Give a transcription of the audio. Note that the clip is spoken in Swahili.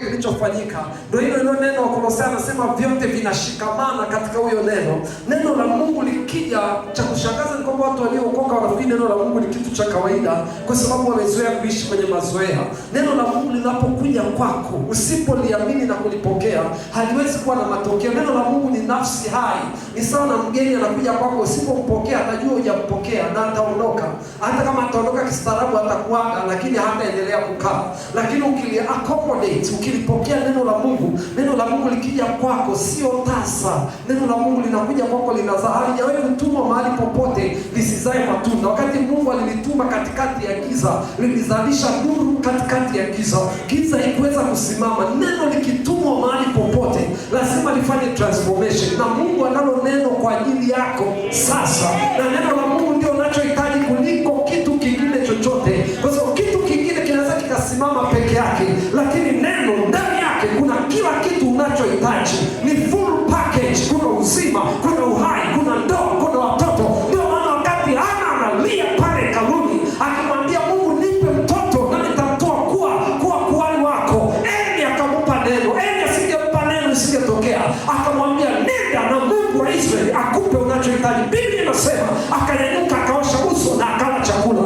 kilichofanyika. Ndio hilo neno Kolosai anasema vyote vinashikamana katika huyo neno. Neno la Mungu likija, cha kushangaza ni kwamba watu waliookoka wanafikiri neno la Mungu ni kitu cha kawaida kwa sababu wamezoea kuishi kwenye mazoea. Neno la Mungu linapokuja kwako, usipoliamini na kulipokea, haliwezi kuwa na matokeo. Neno la Mungu ni nafsi hai. Ni sawa na mgeni anakuja kwako, usipompokea atajua hujampokea na ataondoka. Hata kama ataondoka kistaarabu atakuaga, lakini hataendelea kukaa. Lakini accommodate, ukilipokea neno la Mungu likija kwako sio tasa. Neno la Mungu linakuja kwako linazaa. Halijawahi kutumwa mahali popote lisizae matunda. Wakati Mungu alilituma katikati ya giza, lilizalisha nuru katikati ya giza. Giza haikuweza kusimama. Neno likitumwa mahali popote lazima lifanye transformation. Na Mungu analo neno kwa ajili yako sasa. Na neno la Mungu ndio unachohitaji kuliko kitu kingine chochote. Kwa sababu kitu kingine kinaweza kikasimama peke yake, lakini neno ndani yake kuna kila kitu unachohitaji. Ni full package. Kuna uzima, kuna uhai, kuna ndoa, kuna watoto. Ndio maana wakati Hana analia pale kaluni akimwambia Mungu, nipe mtoto na nitamtoa kuwa kuhani wako, Eli akampa neno. Eli asingempa neno isingetokea. Akamwambia nenda na Mungu wa Israeli akupe unachohitaji. Biblia inasema akanyanyuka, akaosha uso na akala chakula.